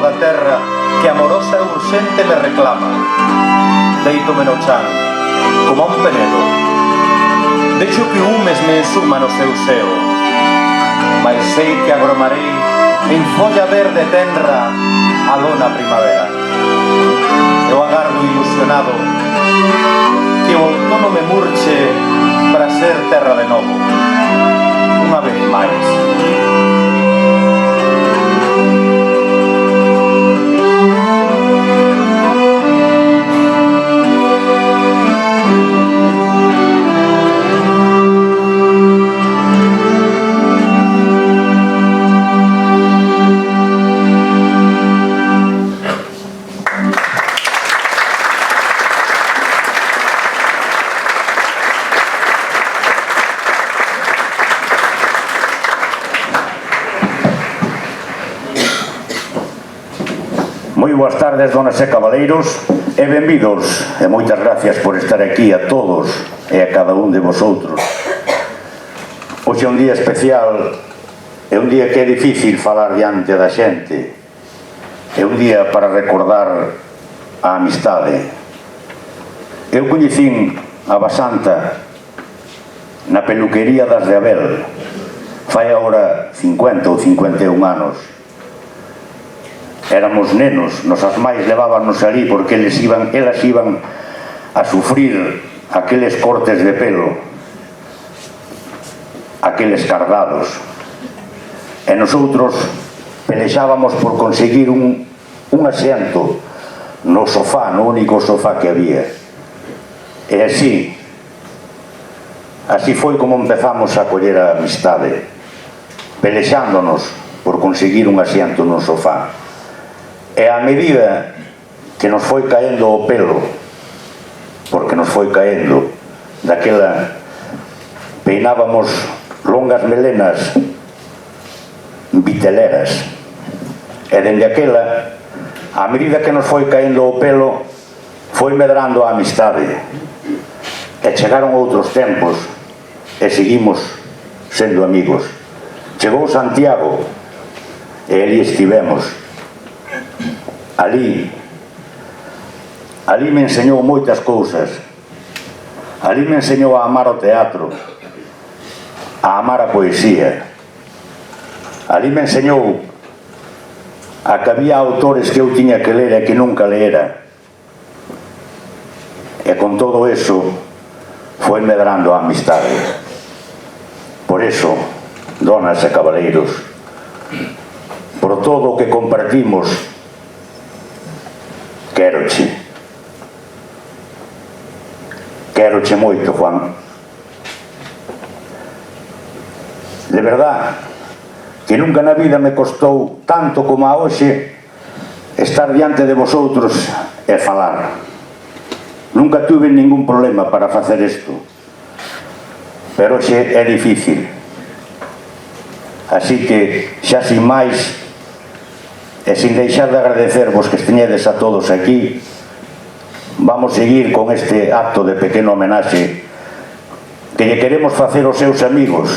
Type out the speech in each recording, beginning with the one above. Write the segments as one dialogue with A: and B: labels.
A: da terra que amorosa e urxente me reclama. Deítome no chan, como un penedo. Deixo que humes me ensuma no seu seo, mas sei que agromarei en folla verde tenra a lona primavera. Eu agardo ilusionado que o outono me murche para ser terra de novo, unha vez máis.
B: Moi boas tardes, donas e cabaleiros, e benvidos, e moitas gracias por estar aquí a todos e a cada un de vosotros. Hoxe é un día especial, é un día que é difícil falar diante da xente, é un día para recordar a amistade. Eu coñecín a Basanta na peluquería das de Abel, fai agora 50 ou 51 anos. Éramos nenos, nosas mais levábanos ali porque elas iban a sufrir aqueles cortes de pelo, aqueles cardados, e nosotros pelexábamos por conseguir un asiento no sofá, no único sofá que había. E así foi como empezamos a coller a amistade, pelexándonos por conseguir un asiento no sofá. E a medida que nos foi caendo o pelo, porque nos foi caendo, daquela peinábamos longas melenas viteleras, e dende aquela, a medida que nos foi caendo o pelo, foi medrando a amistade, e chegaron outros tempos, e seguimos sendo amigos. Chegou Santiago, e ali estivemos. Ali me enseñou moitas cousas. Ali me enseñou a amar o teatro, a amar a poesía. Ali me enseñou a que había autores que eu tiña que ler e que nunca leera. E con todo eso foi medrando a amistade. Por eso, donas e cabaleiros, por todo o que compartimos, quéroche moito, Juan. De verdad que nunca na vida me costou tanto como a hoxe estar diante de vosotros e falar. Nunca tuve ningún problema para facer isto, pero hoxe é difícil. Así que, xa sin máis, e sin deixar de agradecervos que esteñedes a todos aquí, vamos seguir con este acto de pequeno homenaxe que lle queremos facer aos seus amigos,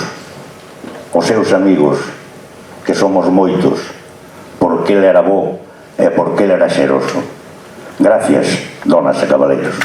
B: que somos moitos, porque ele era bo e porque ele era xeroso. Gracias, donas e cabaleiros.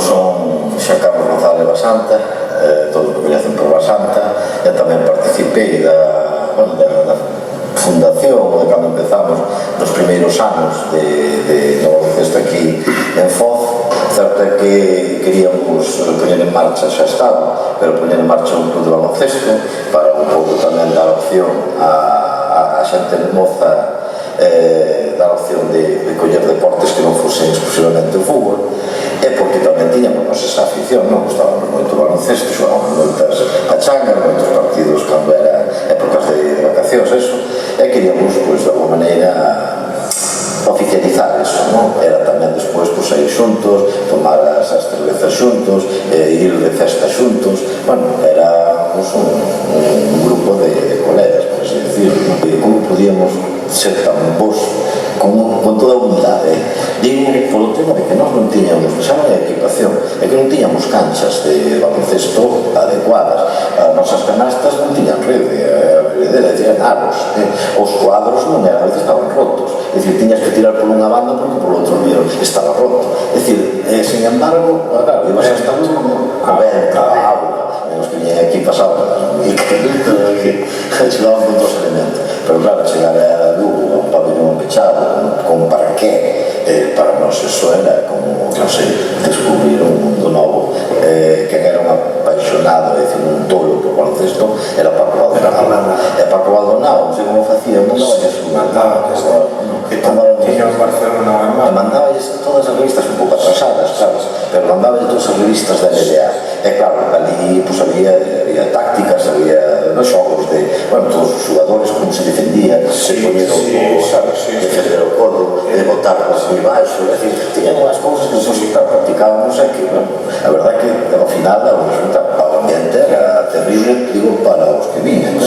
C: son Xa Carlos González Basanta, todos me coñecen por Basanta, e tamén participei da fundación, de cando empezamos nos primeiros anos de baloncesto aquí en Foz. Certo é que queríamos poñer en marcha, xa estaba, pero poñer en marcha un club de baloncesto para un pouco tamén dar opción a xente moza, dar opción de coller deportes que non fosen exclusivamente o fútbol, e porque tamén tiñamos esa afición, non gustábamos moito o baloncesto, xogábamos moitas pachangas, moitos partidos cando era épocas de vacacións, eso, e queríamos, pois, de alguma maneira oficializar eso, non? Era tamén despois, pois, ir xuntos, tomar as cervezas xuntos, ir de festa xuntos, bueno, era un grupo de colegas, por así decirlo, e como podíamos ser tan bons con toda a humildade. Digo, polo tema de que nós non tiñamos, xa non é equipación, é que non tiñamos canchas de baloncesto adecuadas, as nosas canastas non tiñan rede, decían aros, os cuadros non eran, a veces estaban rotos, é dicir, tiñas que tirar por unha banda porque por outro lado estaba roto, é dicir, sin embargo, claro, ibas hasta a venta, a agua, os que viñen aquí pasaban e que chegaban con dos elementos, pero claro, chegar a Lugo, a un pabellón pechado, con para qué, para nós eso era como, non sei, descubrir un mundo novo. Quen era un apaixonado, é dicir, un tolo por baloncesto, era Paco Baldonado. E Paco Baldonado, non sei como facía, mandáballes todas as revistas un pouco atrasadas, sabes, pero mandáballes todas as revistas da NBA. E claro, ali había tácticas, había nos xogos de, bueno, todos os jugadores, como se defendían, se poñeron defender o codo, botar así baixo, é dicir, tiñan unhas cousas que se practicaban, non sei que, a verdade que ao final o resultado, o ambiente era terrible, digo, para os que viñan,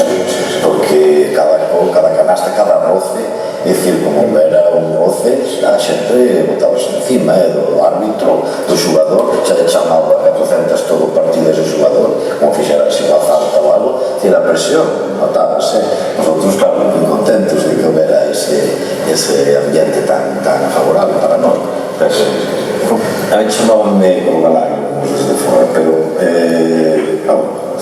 C: porque cada canasta, cada roce, é dicir, como era un roce, a xente botábase encima do árbitro, do xugador, xa le chamaba 400 todo partido ese xugador, como fixera así unha falta ou algo, e a presión notábase. Nosotros, claro, moi contentos de que houbera ese ambiente tan favorable para nós. A mí chamábanme como Galaio, desde fora, pero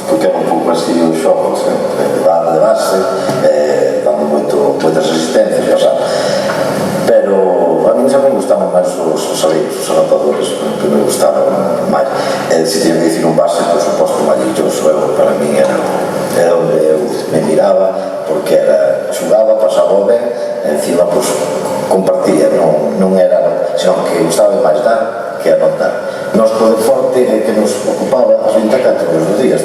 C: porque era un pouco así os xogos, de base, dando moitas resistencias, pero a mí xa me gustaban máis os aleiros, os anotadores, que me gustaban máis. Se tiña que dicir un base, por suposto, maravilloso, para mí era onde eu me miraba, porque xugaba, pasaba ben, encima compartía, non era, senón que gustaba máis dar que anotar. Nos co deporte que nos ocupaba as 24 horas do día,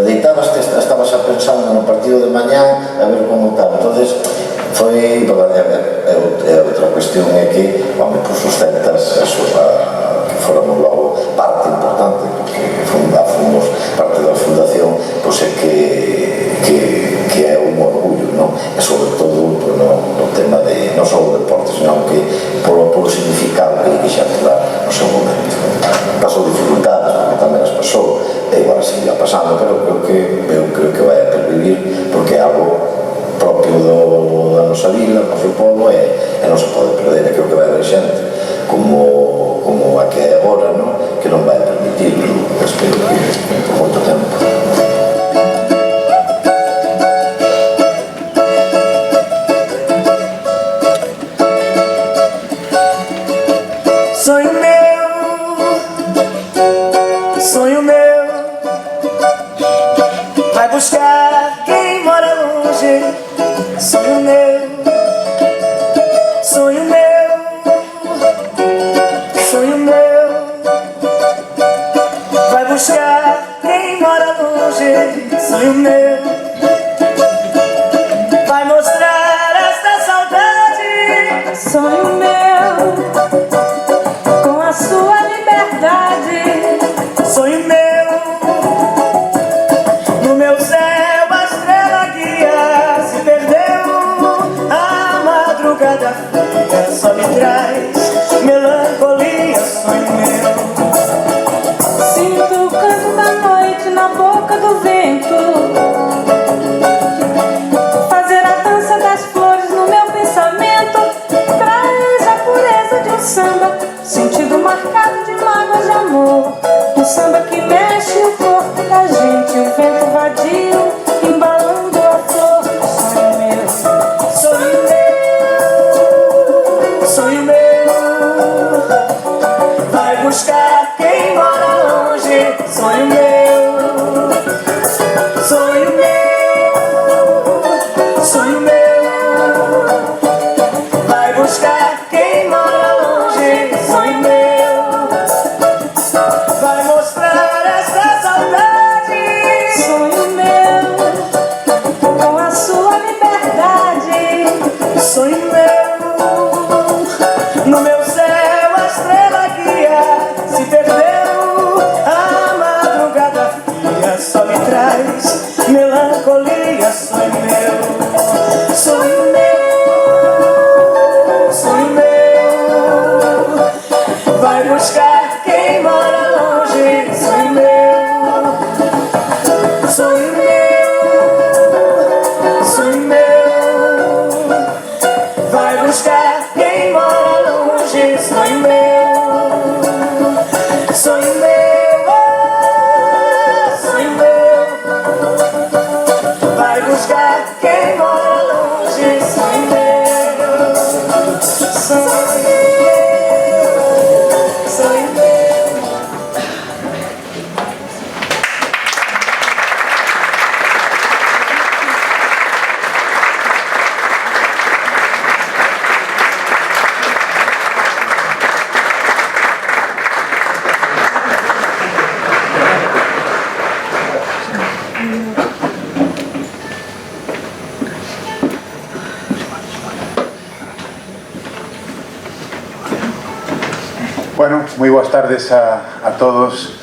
C: deitabas, estabas pensando no partido de mañán, a ver como tal, entonces foi, outra cuestión é que, os celtas, que fóramos logo parte importante, porque fomos parte da fundación, pois é que é un orgullo, non? E sobre todo no tema de, non só o deporte, senón que polo significado que xa actuar no seu momento. Pasou dificultades, porque tamén as pasou, e igual seguirá pasando, pero eu creo que vai a pervivir, porque é algo propio da nosa vila, do noso povo, e non se pode perder. E creo que vai haber xente como a que é agora, que non vai permitir, espero que por moito tempo.
D: Sonho meu, vai buscar quem mora longe. Sonho meu, sonho meu, sonho meu, vai buscar quem mora longe. Sonho meu, vai mostrar esta saudade.
E: Sonho meu, com a sua liberdade.
D: Sonho meu, no meu céu a estrela guia se perdeu. A madrugada fria só me traz melancolia. Sonho meu,
E: sinto o canto da noite na boca do vento.
D: sonho meu, sonho meu, sonho meu. Vai buscar quem mora longe, sonho meu. Vai mostrar essa saudade,
E: sonho meu, com a sua liberdade,
D: sonho meu. No meu céu a estrela guia se perdeu, a madrugada fria só me traz melancolia, sonho meu, sonho meu, sonho meu. Vai buscar quem mora longe, sonho meu, sonho meu, sonho meu. Vai buscar quem mora longe, sonho meu, sonho meu, oh, sonho meu. Vai buscar quem mora longe, sonho meu, sonho meu, sonho meu.
F: Bueno, moi boas tardes a todos.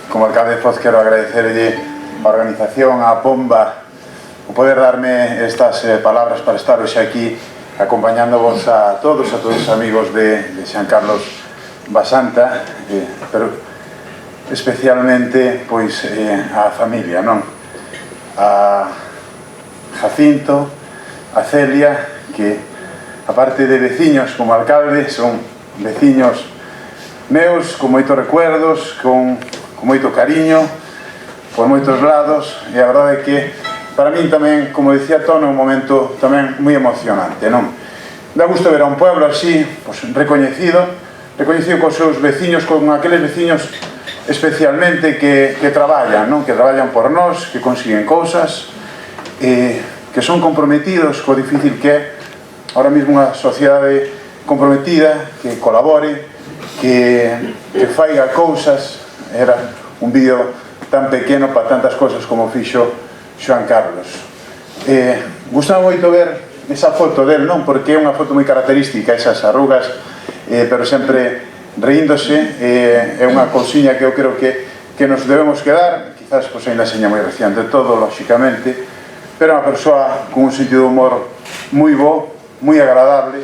F: Como alcalde de Foz quero agradecerlle a organización, a Pomba, o poder darme estas palabras para estar hoxe aquí acompañándovos a todos os amigos de San Carlos Basanta, pero especialmente pois a familia, non? A Jacinto, a Celia, que aparte de veciños como alcalde son veciños meus, con moitos recuerdos, con moito cariño por moitos lados, e a verdade é que para min tamén, como dicía Tono, un momento tamén moi emocionante, non? Dá gusto ver a un pueblo así, pues, recoñecido cos seus veciños, con aqueles veciños especialmente que traballan, non? Que traballan por nós, que consiguen cousas, que son comprometidos co difícil que é ahora mesmo unha sociedade comprometida, que colabore, que faiga cousas. Era un vídeo tan pequeno para tantas cousas como fixo Xoan Carlos. Gustaba moito ver esa foto del, non? Porque é unha foto moi característica, esas arrugas, pero sempre reíndose. É unha cousiña que eu creo que nos debemos quedar, quizás pois ainda seña moi reciente todo, lóxicamente, pero é unha persoa con un sentido de humor moi bo, moi agradable,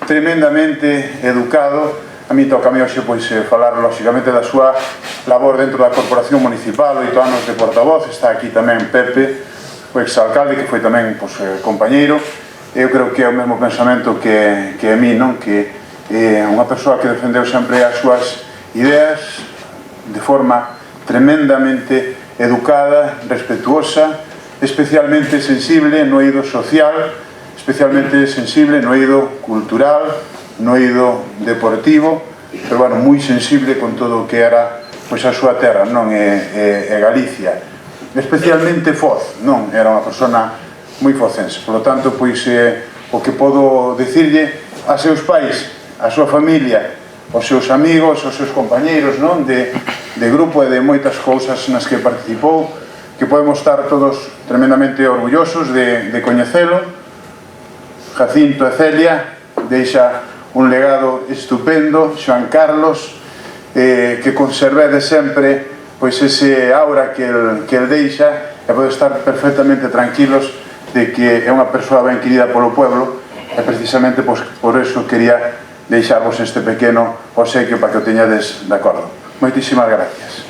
F: tremendamente educado. A mí toca a mí hoxe pois falar lóxicamente da súa labor dentro da Corporación Municipal, 8 anos de portavoz. Está aquí tamén Pepe, o exalcalde, que foi tamén pois, compañeiro. Eu creo que é o mesmo pensamento que a mí, non? Que é unha persoa que defendeu sempre as súas ideas de forma tremendamente educada, respetuosa, especialmente sensible no eido social, especialmente sensible no eido cultural, no eido deportivo, pero, bueno, moi sensible con todo o que era pois a súa terra, non? E Galicia, especialmente Foz, non? Era unha persona moi focense. Por lo tanto, pois, o que podo dicirlle a seus pais, a súa familia, aos seus amigos, aos seus compañeiros, non? De grupo e de moitas cousas nas que participou, que podemos estar todos tremendamente orgullosos de coñecelo. Jacinto e Celia deixa un legado estupendo. Xoan Carlos, que conservede sempre pois ese aura que el deixa, e pode estar perfectamente tranquilos de que é unha persoa ben querida polo pueblo, e precisamente pois, por eso quería deixarvos este pequeno obsequio para que o teñades de acordo. Moitísimas gracias.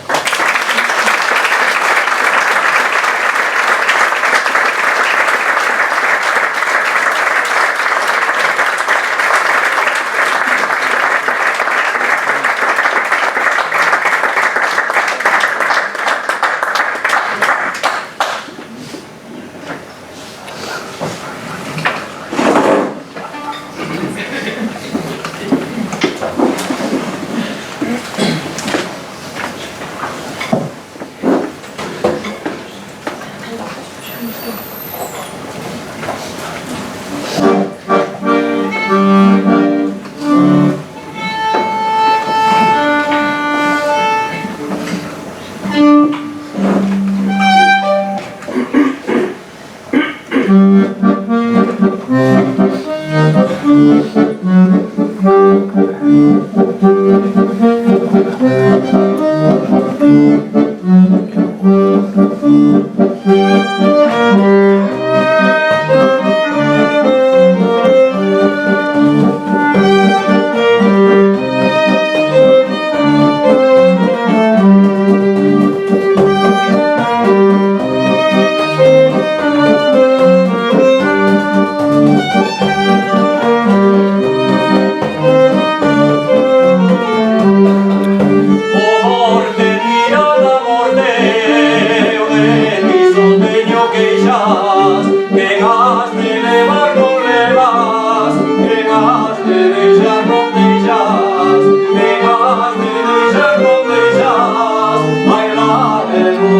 G: deixas, quen has de levar non levas, quen has de deixar non deixas, quen has de deixar non deixas, baila,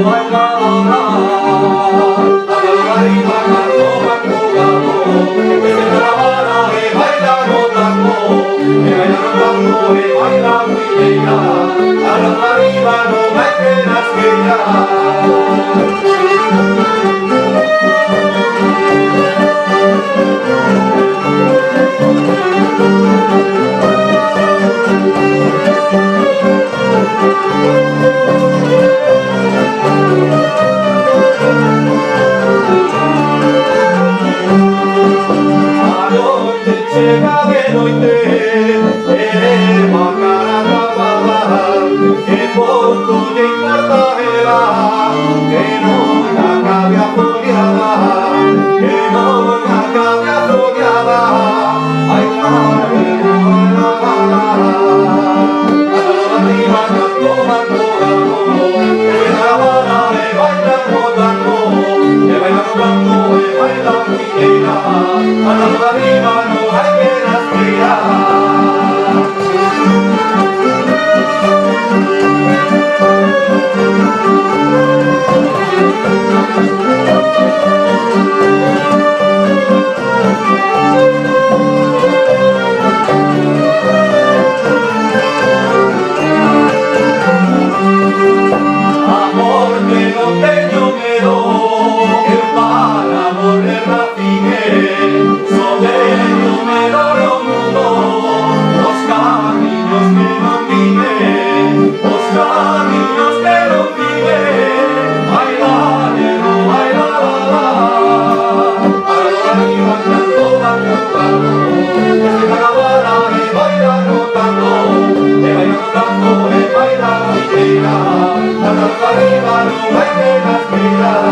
G: baila, la, arriba, carro, banco, galo, que se trabara e baila no tango, e baila no tango e baila cuideira, arriba no vai penas que irá. Chega de noite, macara tapada, que pouco lle importa ela, que non acabe a foliada, que non acabe a foliada, ai la, arriba canto banco galo, que trabalha e baila no tango, e baila no tango e baila cuideira, arriba no hai que respirar. Amor que non teño medo, que para morrer na figueira, só teño medo no mundo, os camiños que non viven, os camiños que non viven, baila, nero, baila, arriba canto banco galo, que se acabara e baila no tango, e baila no tango e baila cuideira, arriba no vai que respirar.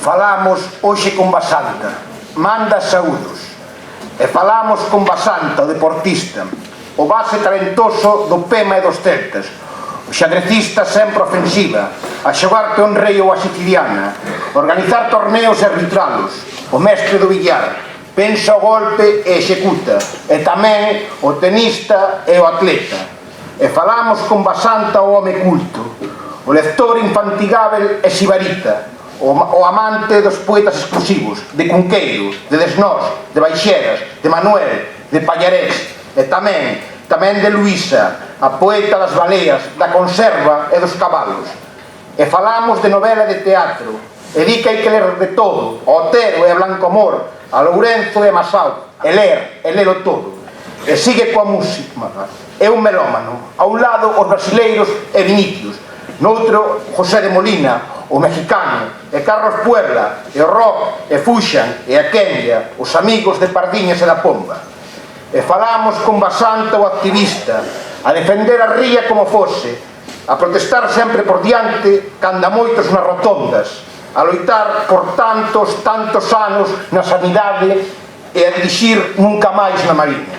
H: Falamos hoxe con Basanta, manda saúdos. E falamos con Basanta, o deportista, o base talentoso do Pema e dos Celtas, o xadrecista sempre ofensiva, a xogar peón rei ou a siciliana, organizar torneos e arbitralos, o mestre do billar, pensa o golpe e executa, e tamén o tenista e o atleta. E falamos con Basanta, o home culto, o lector infantigável e sibarita, o amante dos poetas exclusivos, de Cunqueiro, de Desnós, de Baixeras, de Manuel, de Pallarés, e tamén de Luísa, a poeta das baleas, da conserva e dos cabalos. E falamos de novela e de teatro, e di que hai que ler de todo, a Otero e a Blanco Amor, a Lourenzo e a Masao, e ler, e lelo todo. E sigue coa música. É un melómano. A un lado os brasileiros e Vinicius, noutro José de Molina, o mexicano, e Carlos Puebla, e o rock, e Fuxan, e a Kenia, os amigos de Pardiñas e da Pomba. E falamos con Basanta, o activista, a defender a ría como fose, a protestar sempre por diante, canda moitos nas rotondas, a loitar por tantos anos na sanidade e a dirixir nunca máis na Mariña.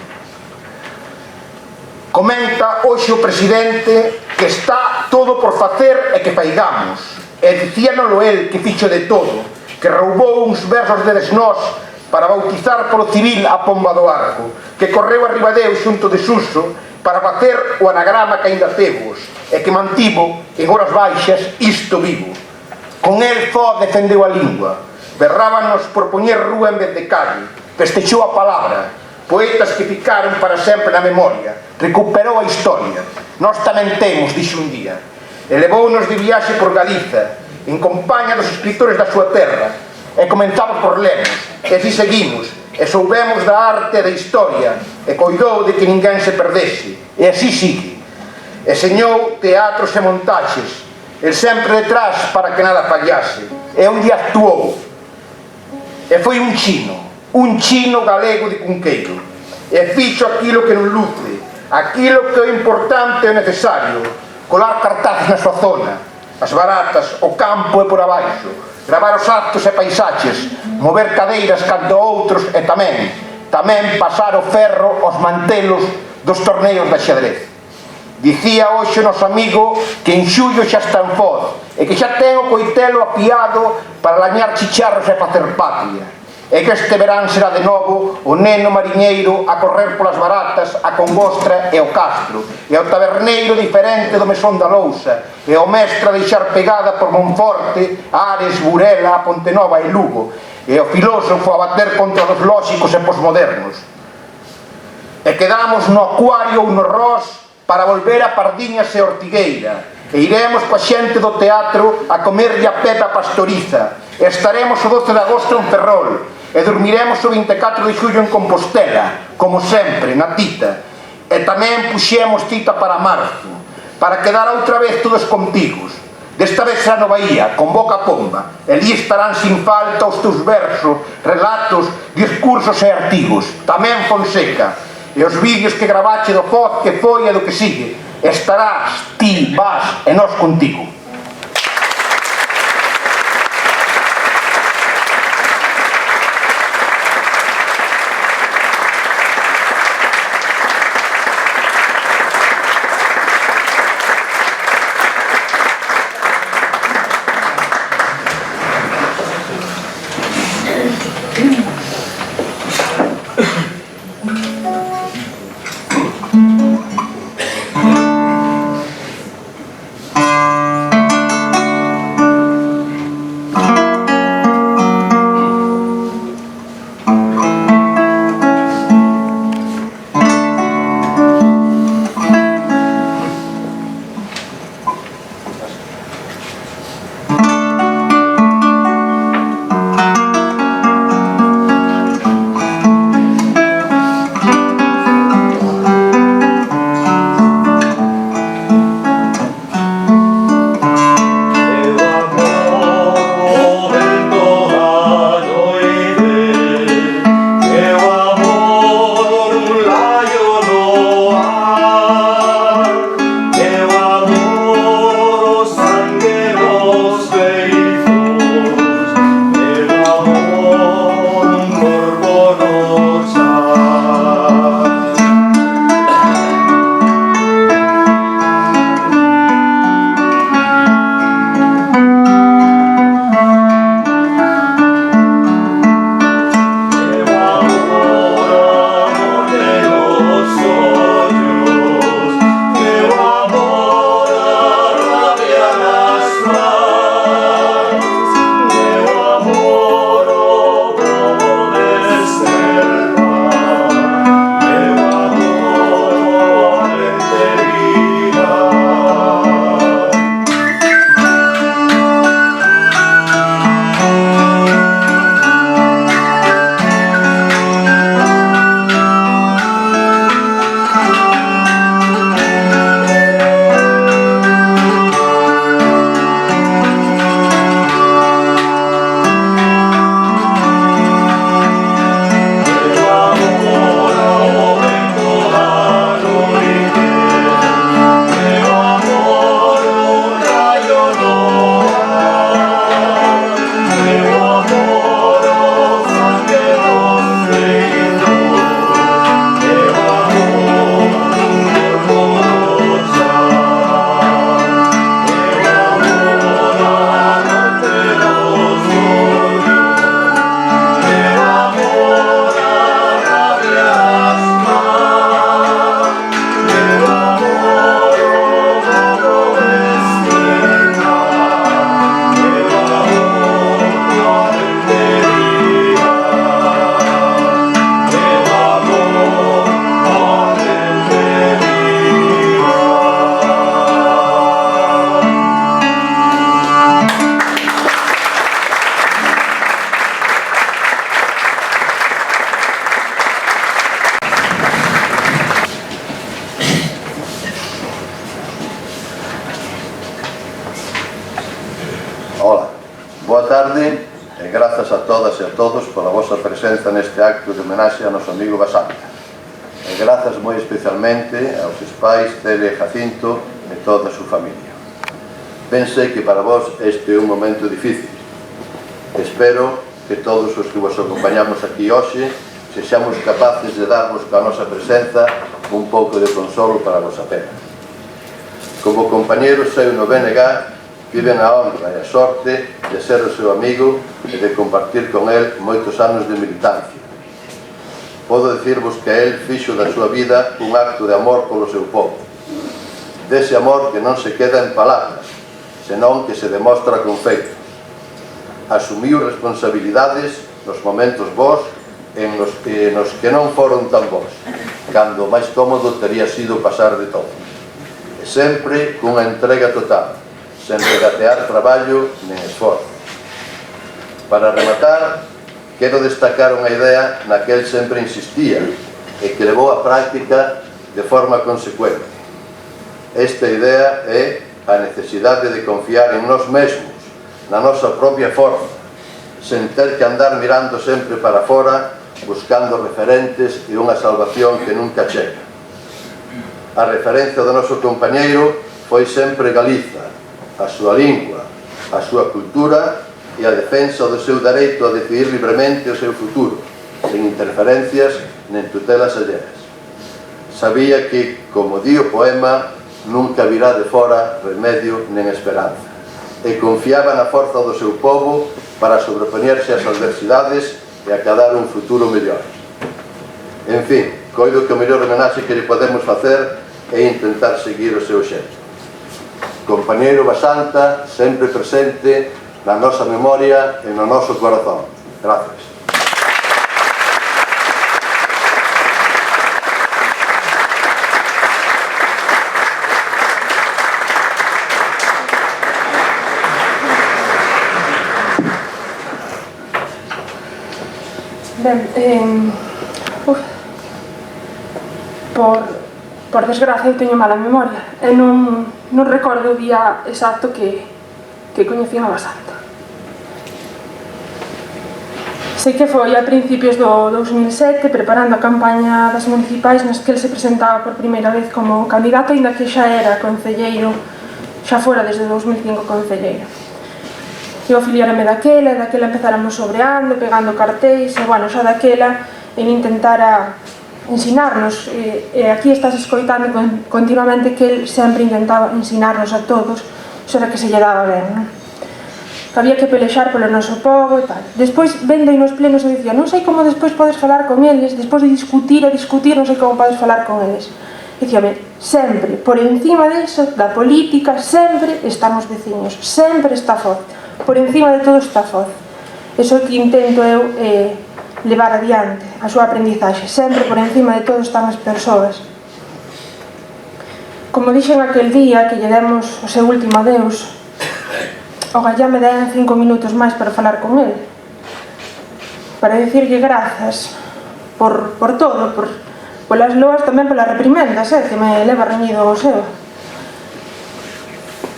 H: Comenta hoxe o presidente que está todo por facer e que faigamos, e dicíanolo el que fixo de todo, que roubou uns versos de Desnós para bautizar polo civil a Pomba do Arco, que correu a Ribadeo xunto de Suso para facer o anagrama que aínda temos, e que mantivo, en horas baixas, isto vivo. Con el Fo defendeu a lingua, berrábanos por poñer rúa en vez de calle, festexou a palabra, poetas que ficaron para sempre na memoria, recuperou a historia. Nós tamén temos, dixo un día, e levounos de viaxe por Galiza, en compañía dos escritores da súa terra, e comenzamos por Lemos, e así seguimos, e soubemos da arte e da historia, e coidou de que ninguén se perdese, e así sigue. E señou teatros e montaxes, el sempre detrás para que nada fallase, e un día actuou, e foi un chino galego de Cunqueiro, e fixo aquilo que non luce, aquilo que é importante e necesario, colar cartazes na súa zona, as baratas, o campo e por abaixo, gravar os actos e paisaxes, mover cadeiras cando outros e tamén pasar o ferro aos mantelos dos torneos de xadrez. Dicía hoxe o noso amigo que en xullo xa está en Foz e que xa ten o coitelo apiado para lañar chicharros e facer patria, e que este verán será de novo o neno mariñeiro a correr polas baratas, a Congostra e o Castro, e o taberneiro diferente do Mesón da Lousa, e o mestre a deixar pegada por Monforte, Ares, Burela, Pontenova e Lugo, e o filósofo a bater contra os lóxicos e posmodernos. E quedamos no Acuario ou no Ros para volver a Pardiñas e Ortigueira, e iremos coa xente do teatro a comerlle a Pepa Pastoriza, e estaremos o 12 de agosto en Ferrol, e dormiremos o 24 de xullo en Compostela, como sempre, na Tita, e tamén puxemos cita para marzo, para quedar outra vez todos contigos, desta vez será no Bahía, con Boca Pomba, e ali estarán sin falta os teus versos, relatos, discursos e artigos, tamén Fonseca, e os vídeos que gravache do Foz que foi e do que sigue, estarás, ti, vas e nós contigo.
I: tarde e grazas a todas e a todos pola vosa presenza neste acto de homenaxe a noso amigo Basanta. E grazas moi especialmente aos seus pais, Celia e Jacinto e toda a súa familia. Ben sei que para vos este é un momento difícil. Espero que todos os que vos acompañamos aquí hoxe sexamos capaces de darvos coa nosa presenza un pouco de consolo para a vosa pena. Como compañeiro seu no BNG, viven a honra e a sorte de ser o seu amigo e de compartir con el moitos anos de militancia. Podo dicirvos que el fixo da súa vida un acto de amor polo seu povo. Dese amor que non se queda en palabras, senón que se demostra con feitos. Asumiu responsabilidades nos momentos bons e nos que non foron tan bons, cando máis cómodo tería sido pasar de todo. E sempre cunha entrega total, sen regatear traballo nen esforzo. Para rematar, quero destacar unha idea na que el sempre insistía e que levou á práctica de forma consecuente. Esta idea é a necesidade de confiar en nós mesmos, na nosa propia forma, sen ter que andar mirando sempre para fora, buscando referentes e unha salvación que nunca chega. A referencia do noso compañeiro foi sempre Galiza, a súa lingua, a súa cultura e a defensa do seu dereito a decidir libremente o seu futuro, sen interferencias nen tutelas alleas. Sabía que, como di o poema, nunca virá de fora remedio nen esperanza, e confiaba na forza do seu povo para sobrepoñerse ás adversidades e acadar un futuro mellor. En fin, coido que o mellor homenaxe que lle podemos facer é intentar seguir o seu xeito. Compañeiro Basanta, sempre presente na nosa memoria e no noso corazón. Gracias.
J: Ben, por desgracia eu teño mala memoria e non recordo o día exacto que coñecín a Basanta. Sei que foi a principios do 2007, preparando a campaña das municipais nas que el se presentaba por primeira vez como candidato, ainda que xa era concelleiro, xa fora desde 2005 concelleiro. Eu afiliárame daquela empezáramos sobreando, pegando cartéis, e bueno, xa daquela el intentara ensinarnos, e aquí estás escoitando continuamente que el sempre intentaba ensinarnos a todos, xo era que se lle daba ben, non? Que había que pelexar polo noso povo e tal. Despois, vendo aí nos plenos, eu dicía, non sei como despois podes falar con eles, despois de discutir, non sei como podes falar con eles. Dicíame, sempre, por encima disso, da política, sempre están os veciños, sempre está Foz, por encima de todo está Foz. Eso que intento eu levar adiante, a súa aprendizaxe, sempre por encima de todo están as persoas. Como dixen aquel día que lle demos o seu último adeus, o gallá me den 5 minutos máis para falar con el, para dicirlle grazas por todo, polas loas, tamén polas reprimendas, que me leva reñido o seu,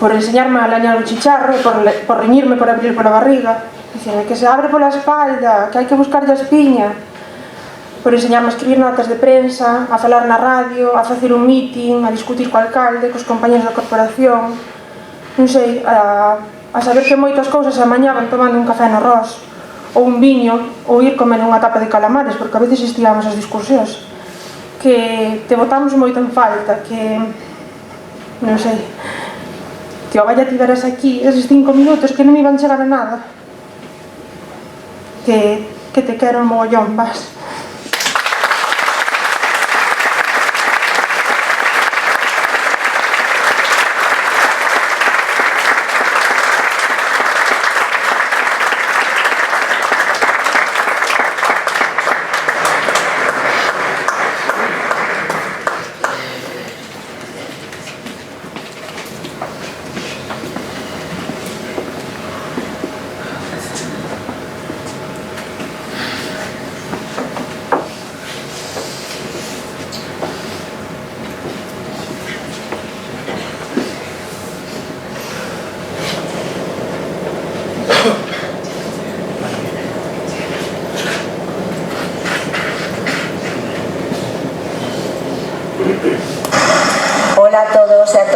J: por enseñarme a lañar o chicharro, por reñirme por abrir pola barriga, dicirme que se abre pola espalda, que hai que buscarlle a espiña, por enseñarme a escribir notas de prensa, a falar na radio, a facer un meeting, a discutir co alcalde, cos compañeros da corporación, non sei, a saber que moitas cousas se amañaban tomando un café no Ros, ou un viño, ou ir comer unha tapa de calamares, porque a veces estíamos as discusións, que te botamos moito en falta, que, non sei, que o vaya tiveras aquí eses 5 minutos que non iban chegar a nada, que te quero un mogollón, vas.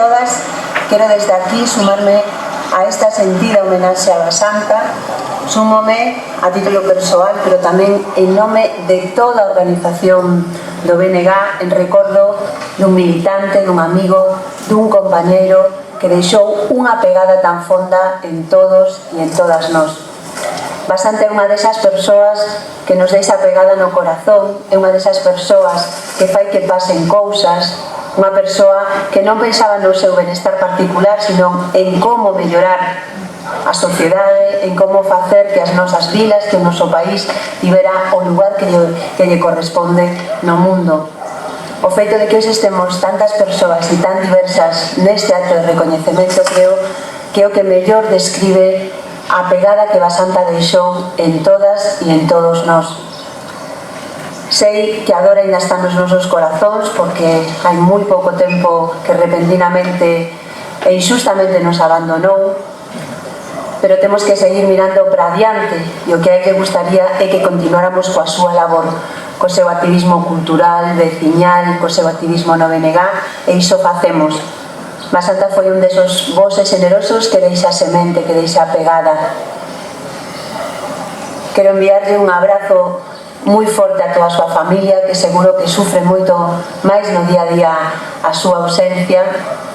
K: todas, quero desde aquí sumarme a esta sentida homenaxe a Basanta. Súmome a título persoal, pero tamén en nome de toda a organización do BNG, en recordo dun militante, dun amigo, dun compañeiro que deixou unha pegada tan fonda en todos e en todas nós. Basanta é unha desas persoas que nos deixa pegada no corazón, é unha desas persoas que fai que pasen cousas, unha persoa que non pensaba no seu benestar particular, sino en como mellorar a sociedade, en como facer que as nosas vilas, que o noso país tivera o lugar que lle corresponde no mundo. O feito de que hoxe estemos tantas persoas e tan diversas neste acto de recoñecemento creo que é o que mellor describe a pegada que Basanta deixou en todas e en todos nós. Sei que a dor ainda está nos nosos corazóns porque hai moi pouco tempo que repentinamente e injustamente nos abandonou, pero temos que seguir mirando para adiante e o que a lle gustaría é que continuáramos coa súa labor, co seu activismo cultural, veciñal, co seu activismo no BNG, e iso facemos. Basanta foi un desos voces generosos que deixa semente, que deixa pegada. Quero enviarlle un abrazo moi forte a toda a súa familia, que seguro que sufre moito máis no día a día a súa ausencia.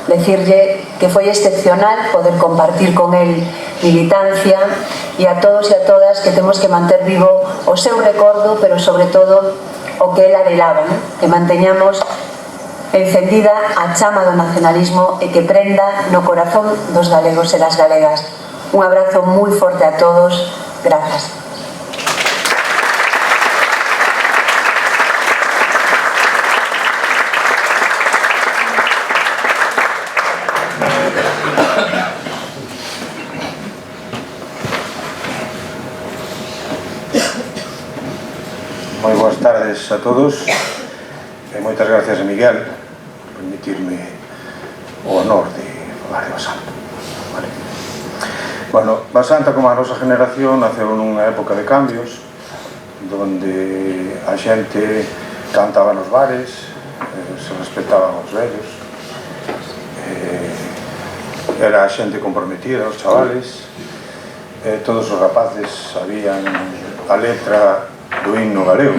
K: Decirlle que foi excepcional poder compartir con el militancia, e a todos e a todas que temos que manter vivo o seu recordo, pero sobre todo o que el anhelaba, que manteñamos encendida a chama do nacionalismo e que prenda no corazón dos galegos e das galegas. Un abrazo moi forte a todos. Grazas.
F: Moi boas tardes a todos e moitas gracias a Miguel por permitirme o honor de falar de Basanta. Vale. Bueno, Basanta, como a nosa generación, naceu nunha época de cambios donde a xente cantaba nos bares, se respetaban os vellos, era a xente comprometida, os chavales, todos os rapaces sabían a letra do himno galego.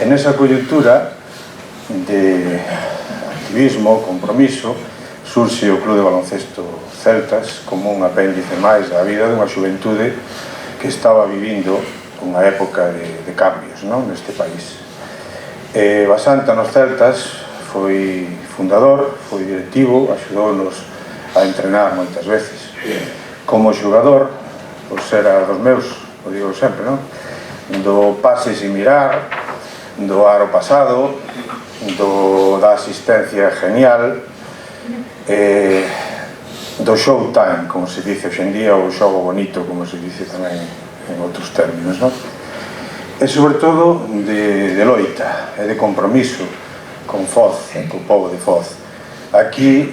F: En esa coyuntura de activismo, compromiso, surxe o Club de Baloncesto Celtas como un apéndice máis da vida dunha xuventude que estaba vivindo unha época de cambios, non, neste país. Basanta nos Celtas foi fundador, foi directivo, axudounos a entrenar moitas veces. Como xogador, pois era dos meus, o digo sempre, non? Do pase sin mirar, do aro pasado, da asistencia genial, do showtime, como se dice hoxendía, ou xogo bonito, como se dice tamén en outros términos, non? E sobre todo de loita e de compromiso con Foz, co povo de Foz. Aquí,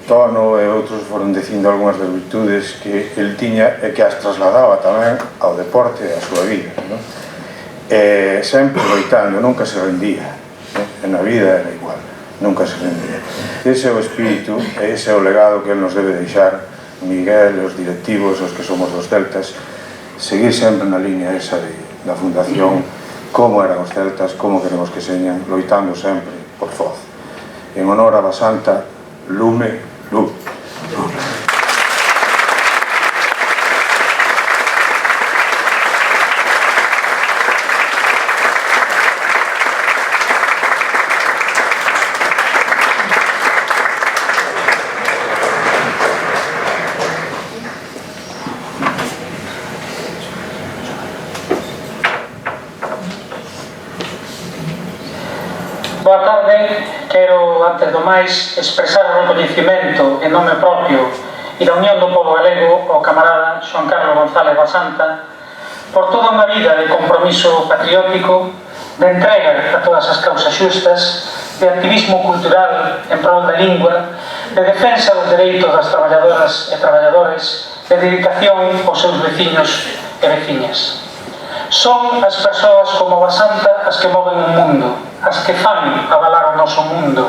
F: Tono e outros foron dicindo algunhas das virtudes que el tiña e que as trasladaba tamén ao deporte e á súa vida, non? Sempre loitando, nunca se rendía, en a vida era igual, nunca se rendía. Ese é o espírito e ese é o legado que el nos debe deixar, Miguel, os directivos, os que somos dos Celtas, seguir sempre na línea esa da fundación, como eran os Celtas, como queremos que señan, loitando sempre por Foz. En honor a Basanta, lume, lume.
L: Boa tarde. Quero, antes do máis, expresar o reconhecimento en nome propio e da Unión do Pobo Galego ao camarada Xoan Carlos González Basanta por toda unha vida de compromiso patriótico, de entrega a todas as causas xustas, de activismo cultural en prol da lingua, de defensa dos dereitos das traballadoras e traballadores, de dedicación aos seus veciños e veciñas. Son as persoas como Basanta as que moven o mundo, as que fan avalar o noso mundo.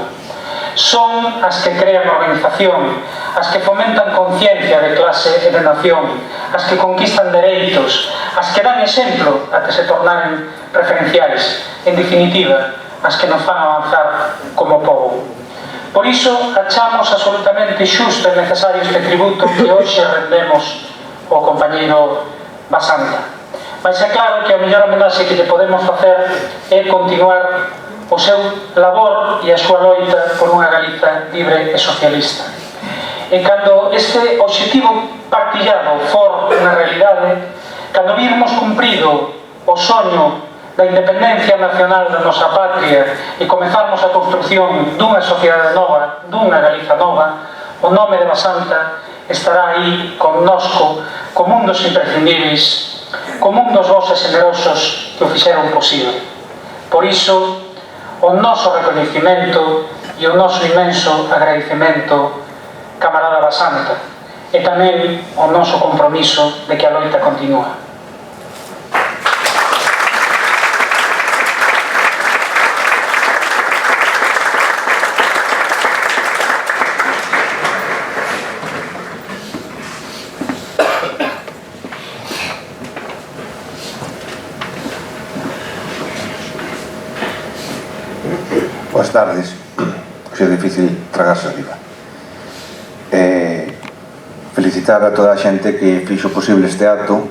L: Son as que crean organización, as que fomentan conciencia de clase e de nación, as que conquistan dereitos, as que dan exemplo até se tornaren referenciais, en definitiva, as que nos fan avanzar como povo. Por iso, achamos absolutamente xusto e necesario este tributo que hoxe rendemos ao compañeiro Basanta. Mas é claro que a mellor homenaxe que lle podemos facer é continuar o seu labor e a súa loita por unha Galiza libre e socialista. E cando este obxectivo partillado for unha realidade, cando virmos cumprido o soño da independencia nacional da nosa patria e comezarmos a construcción dunha sociedade nova, dunha Galiza nova, o nome de Basanta estará aí connosco como un dos imprescindíveis, como un dos voces generosos que o fixeron posible. Por iso, o noso recoñecimento e o noso inmenso agradecemento, camarada Basanta, e tamén o noso compromiso de que a loita continúa.
M: Boas tardes. Hoxe é difícil tragar saliva. Felicitar a toda a xente que fixo posible este acto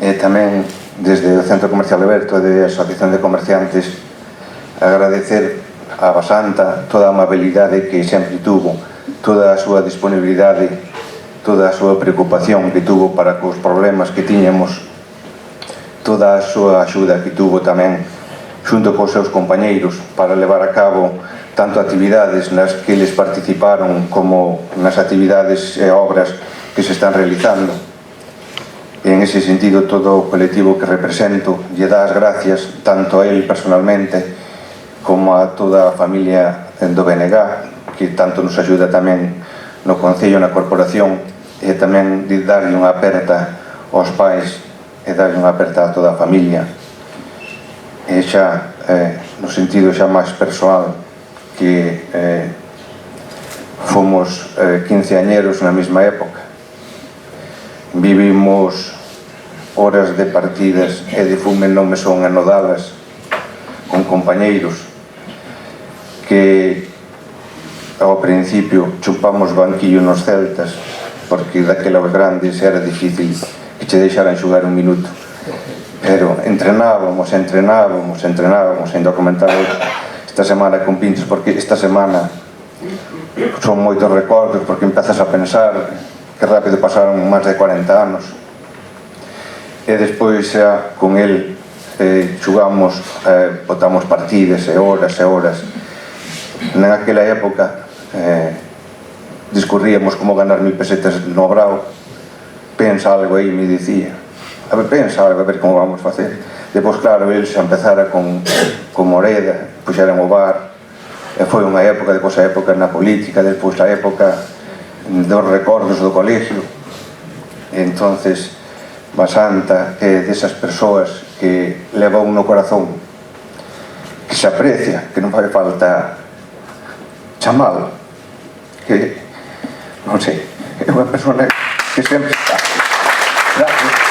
M: e tamén desde o Centro Comercial de Berto e da Asociación de Comerciantes agradecer a Basanta toda a amabilidade que sempre tuvo, toda a súa disponibilidade, toda a súa preocupación que tuvo para cos problemas que tiñamos, toda a súa axuda que tuvo tamén xunto cos seus compañeiros para levar a cabo tanto actividades nas que eles participaron como nas actividades e obras que se están realizando. En ese sentido, todo o colectivo que represento lle dá as gracias tanto a él personalmente como a toda a familia do BNG, que tanto nos axuda tamén no Concello, na Corporación, e tamén de darlle unha aperta aos pais e darlle unha aperta a toda a familia. E xa no sentido xa máis persoal que fomos quinceañeros na mesma época, vivimos horas de partidas e de fume non me son anodalas con compañeiros que ao principio chupamos banquillo nos Celtas porque daquelas grandes era difícil que che deixaran xugar un minuto. Pero entrenábamos, ainda a comentar esta semana con Pintos, porque esta semana son moitos recordos, porque empezas a pensar que rápido pasaron máis de 40 anos. E despois xa con el xugamos, botamos partidas e horas e horas. Naquela época discurríamos como ganar 1000 pesetas no Brao. Pensa algo aí, me dicía. A ver como vamos facer. Depois, claro, ele xa empezara con Moreda, puxeran o bar, e foi unha época, depois a época na política, depois a época dos recordos do colegio. E entonces, Basanta é desas persoas que leva un no corazón, que se aprecia, que non fai falta chamalo, que, non sei, é unha persona que sempre está. Gracias.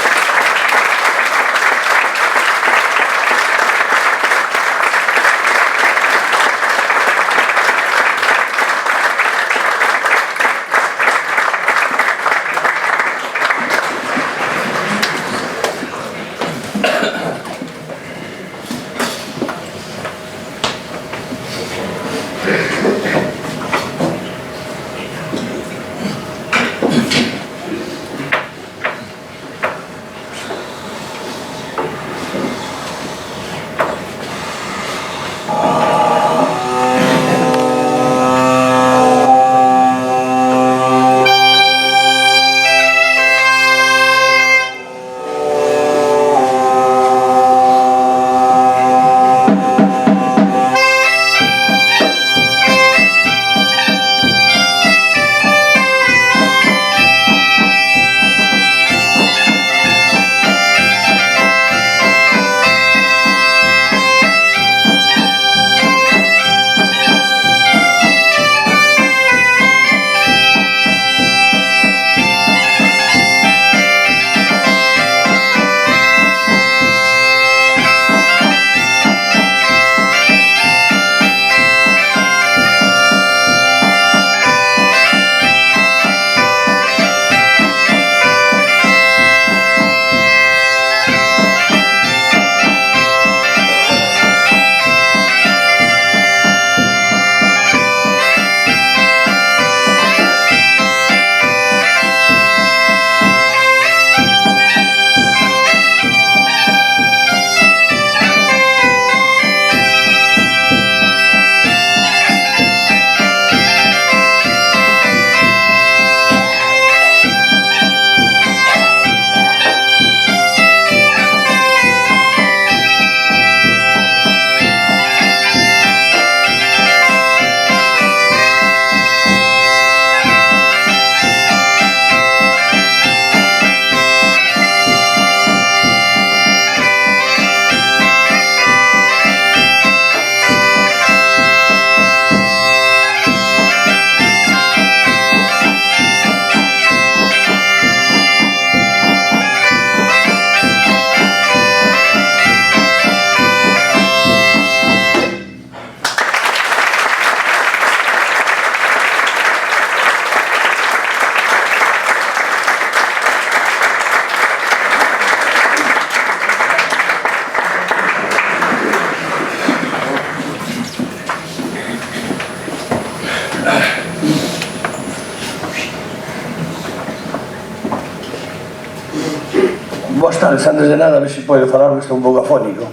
N: Pois antes de nada, a ver se pode falar, que estou un pouco afónico.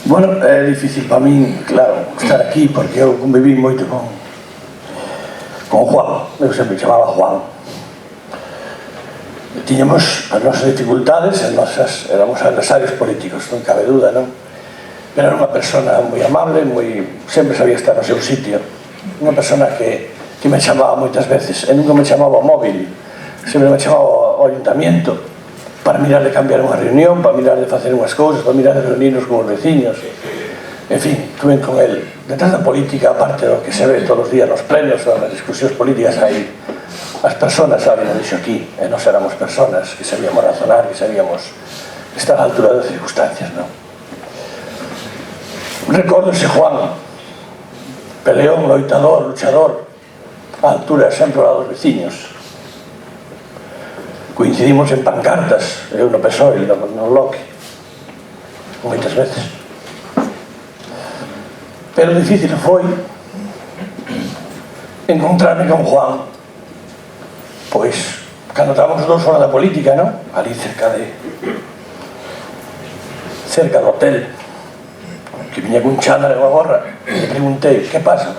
N: Bueno, é difícil para min, claro, estar aquí, porque eu conviví moito con Juan. Eu sempre chamaba Juan. Tiñamos as nosas dificultades, éramos adversarios políticos, non cabe duda, non? Pero era unha persona moi amable, sempre sabía estar no seu sitio. Unha persona que me chamaba moitas veces, e nunca me chamaba ao móvil, sempre me chamaba ao ayuntamiento para mirar de cambiar unha reunión, para mirar de facer unhas cousas, para mirar de reunirnos con os veciños. En fin, estuve con él. Detrás da política, aparte do que se ve todos os días nos plenos ou nas discusións políticas, hai as persoas, alguén o dixo aquí, e nós éramos persoas que sabíamos razonar, que sabíamos estar á altura das circunstancias, non? Recordo ese Juan, peleón, loitador, luchador, á altura sempre ao lado dos veciños. Coincidimos en pancartas, eu no PSOE, no Bloque, moitas veces. Pero difícil foi encontrarme con Juan, pois, cando estábamos dous fora da política, non? Ali cerca do hotel, que viña cun chándal e unha gorra, e le preguntei, que pasa?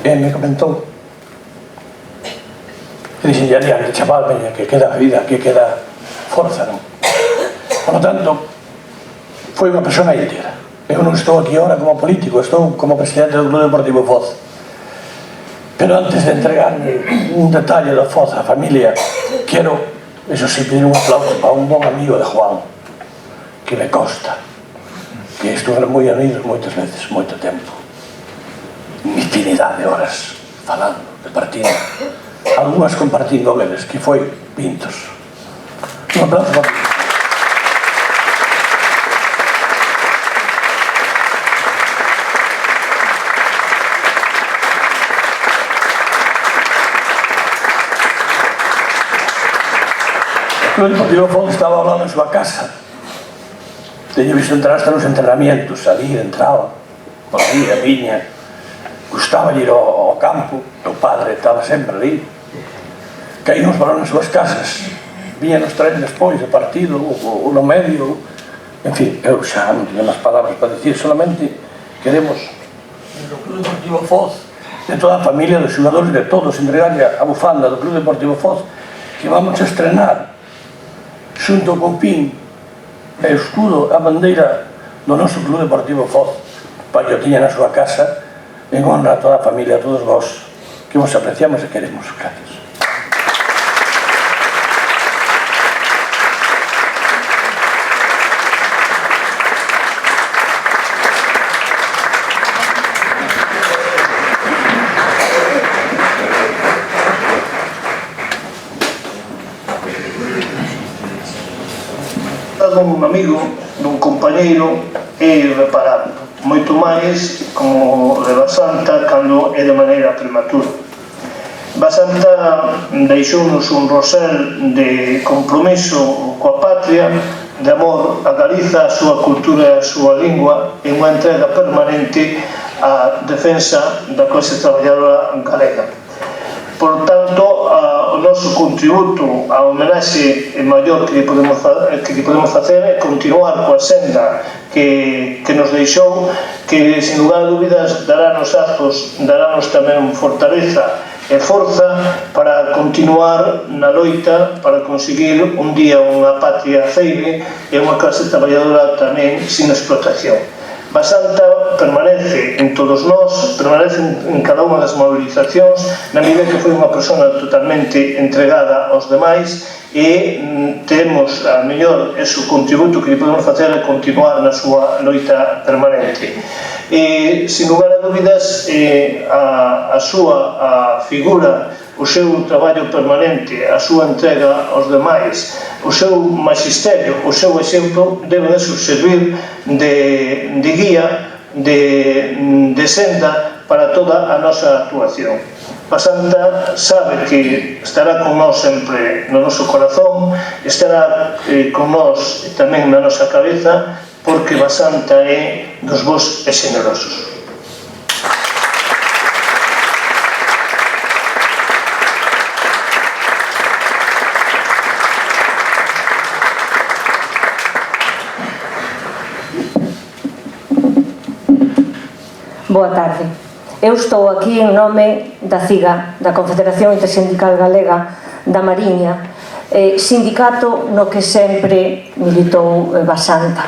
N: E me comentou, e dixen, adiante, chaval, veña, que queda vida, que queda forza, non? Por lo tanto, foi unha persona íntegra. Eu non estou aquí ahora como político, estou como presidente do Club Deportivo Foz. Pero antes de entregarme un detalle da Foz á familia, quero, eso sí, pedir un aplauso para un bon amigo de Juan, que me consta que estuveron moi unidos moitas veces, moito tempo, infinidade de horas falando, departindo, algunhas compartindo veles, que foi Pintos. Un aplauso para Pintos. O Deportivo Foz estaba ao lado da súa casa. Teño visto entrar hasta nos enterramientos, ali entraba, por ali, a viña, gustaba ir ao campo, o padre estaba sempre ali. Caímos para nas súas casas, viñan os tren despois do partido, ou no medio, en fin, eu xa non tiña máis palabras para dicir, solamente queremos no Club Deportivo Foz, de toda a familia, dos xogadores, de todos, entregarle a bufanda do Club Deportivo Foz, que vamos a estrenar xunto co pin e o escudo, a bandeira do noso Club Deportivo Foz, para que o tiña na súa casa, en honra a toda a familia, a todos vós, que vos apreciamos e queremos. Gracias.
O: Dun amigo, dun compañeiro, é irreparable, moito máis como de Basanta cando é de maneira prematura. Basanta deixounos un rosel de compromiso coa patria, de amor a Galiza, a súa cultura e a súa lingua, e unha entrega permanente á defensa da clase traballadora galega. Por tanto, o noso contributo, a homenaxe maior que podemos facer é continuar coa senda que nos deixou, que, sin lugar a dúbidas, darános azos, darános tamén fortaleza e forza para continuar na loita para conseguir un día unha patria ceibe e unha clase traballadora tamén sin explotación. Basanta permanece en todos nós, permanece en cada unha das movilizacións, na medida que foi unha persona totalmente entregada aos demais, e temos a mellor ese contributo que podemos facer a continuar na súa loita permanente. Sin lugar a dúbidas, a súa figura, o seu traballo permanente, a súa entrega aos demais, o seu magisterio, o seu exemplo debe de servir de guía, de senda para toda a nosa actuación. Basanta sabe que estará con nós sempre no noso corazón, estará con nós tamén na nosa cabeza, porque Basanta é dos bos e xenerosos.
P: Boa tarde. Eu estou aquí en nome da CIGA, da Confederación Intersindical Galega da Mariña, sindicato no que sempre militou Basanta.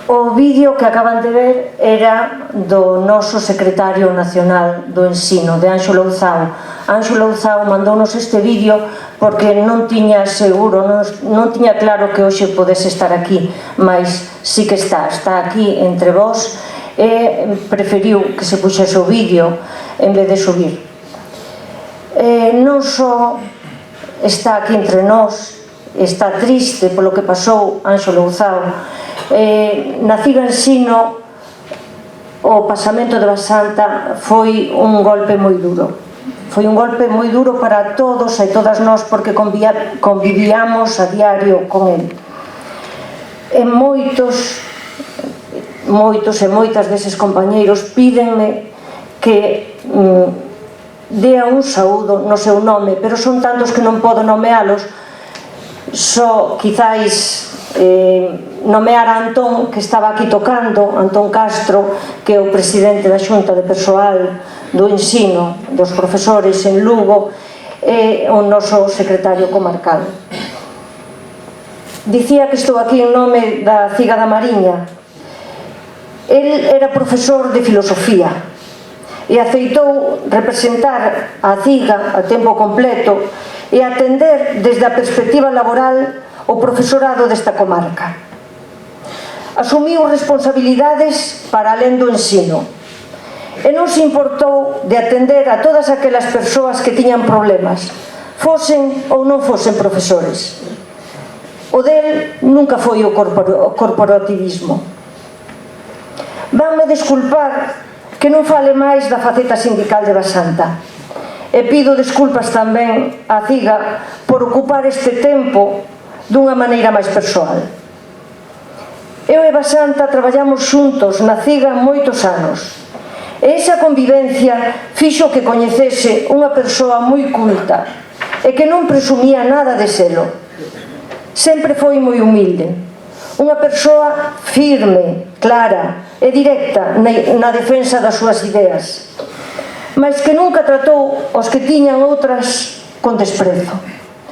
P: O vídeo que acaban de ver era do noso secretario nacional do ensino, de Anxo Louzao. Anxo Louzao mandounos este vídeo porque non tiña seguro, non tiña claro que hoxe podese estar aquí, mas sí que está aquí entre vós, e preferiu que se puxese o vídeo en vez de subir. Non só está aquí entre nós, está triste polo que pasou Anxo Louzao. Na CIGA Ensino o pasamento de Basanta foi un golpe moi duro. Foi un golpe moi duro para todos e todas nós porque convivíamos a diario con el. E moitos e moitas deses compañeiros pídenme que dea un saúdo no seu nome, pero son tantos que non podo nomealos. Só quizáis nomear a Antón, que estaba aquí tocando, Antón Castro, que é o presidente da Xunta de Persoal do Ensino dos profesores en Lugo, e o noso secretario comarcal. Dicía que estou aquí en nome da CIGA da Mariña. El era profesor de filosofía e aceitou representar a CIGA a tempo completo e atender desde a perspectiva laboral o profesorado desta comarca. Asumiu responsabilidades para alén do ensino e non se importou de atender a todas aquelas persoas que tiñan problemas, fosen ou non fosen profesores. O del nunca foi o corporativismo. Vanme desculpar que non fale máis da faceta sindical de Basanta. E pido desculpas tamén á CIGA por ocupar este tempo dunha maneira máis persoal. Eu e Basanta traballamos xuntos na CIGA moitos anos. E esa convivencia fixo que coñecese unha persoa moi culta e que non presumía nada de selo. Sempre foi moi humilde. Unha persoa firme, clara e directa na defensa das súas ideas, mas que nunca tratou os que tiñan outras con desprezo.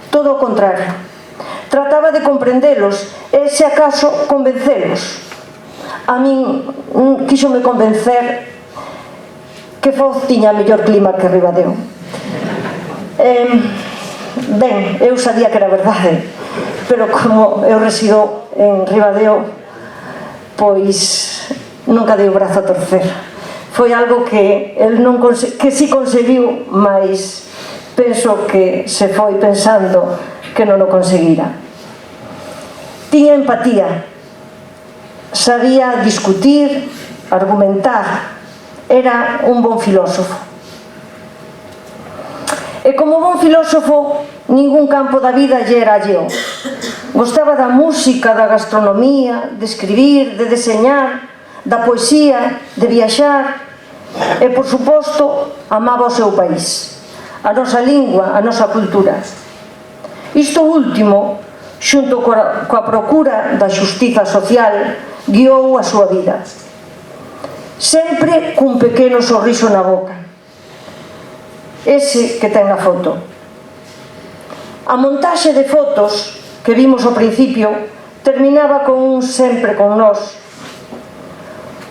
P: Todo o contrario. Trataba de comprendelos e, se acaso, convencelos. A min quíxome convencer que Foz tiña mellor clima que Ribadeo. Ben, eu sabía que era verdade, pero como eu resido en Ribadeo, pois nunca dei o brazo a torcer. Foi algo que si conseguiu, mas penso que se foi pensando que non o conseguira. Tiña empatía, sabía discutir, argumentar, era un bon filósofo. E como bon filósofo, ningún campo da vida lle era alleo. Gostaba da música, da gastronomía, de escribir, de deseñar, da poesía, de viaxar e, por suposto, amaba o seu país, a nosa lingua, a nosa cultura. Isto último, xunto coa procura da xustiza social, guiou a súa vida. Sempre cun pequeno sorriso na boca. Ese que ten na foto. A montaxe de fotos que vimos ao principio terminaba con un sempre con nós.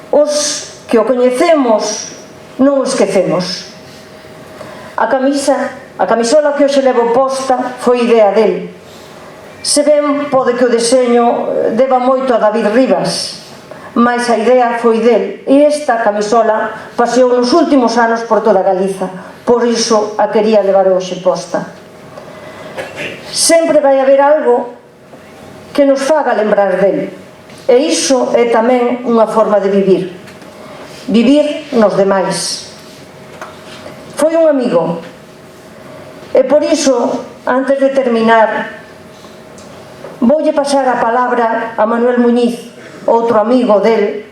P: Os que o coñecemos non o esquecemos. A camisola que hoxe levo posta foi idea del. Se ben, pode que o deseño deba moito a David Rivas, mas a idea foi del, e esta camisola paseou nos últimos anos por toda Galiza, por iso a quería levar hoxe posta. Sempre vai haber algo que nos faga lembrar del, e iso é tamén unha forma de vivir nos demais. Foi un amigo, e por iso, antes de terminar, voulle pasar a palabra a Manuel Muñiz, outro amigo del,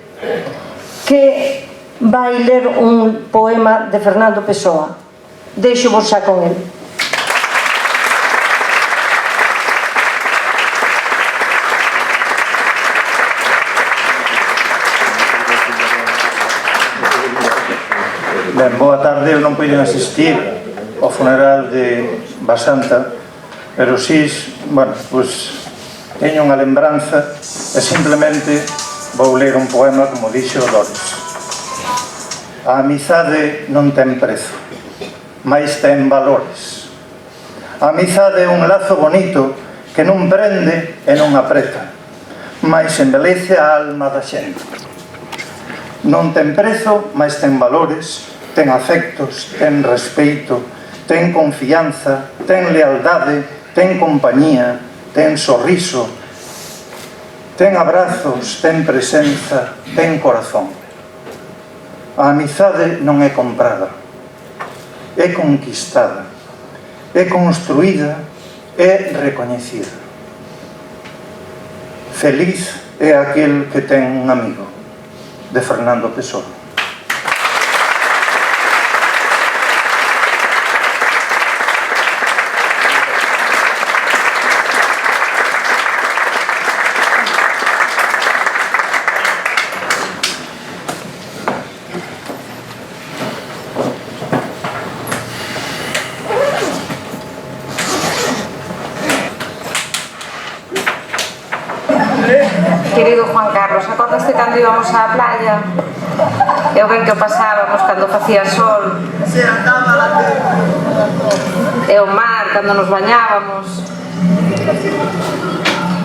P: que vai ler un poema de Fernando Pessoa. Deixo-vos xa con el.
Q: Ben, boa tarde, eu non puiden asistir ao funeral de Basanta, pero si, bueno, pois teño unha lembranza e simplemente vou ler un poema como dixo Doris. A amizade non ten prezo, mais ten valores. A amizade é un lazo bonito que non prende e non apreta, mais embelece a alma da xente. Non ten prezo, mais ten valores, ten afectos, ten respeito, ten confianza, ten lealdade, ten compañía, ten sorriso, ten abrazos, ten presenza, ten corazón. A amizade non é comprada, é conquistada, é construída, é recoñecida. Feliz é aquel que ten un amigo, de Fernando Pessoa.
K: Querido Juan Carlos, acordaste cando íbamos á playa? Eu ben que o pasábamos cando facía sol. E o mar, cando nos bañábamos.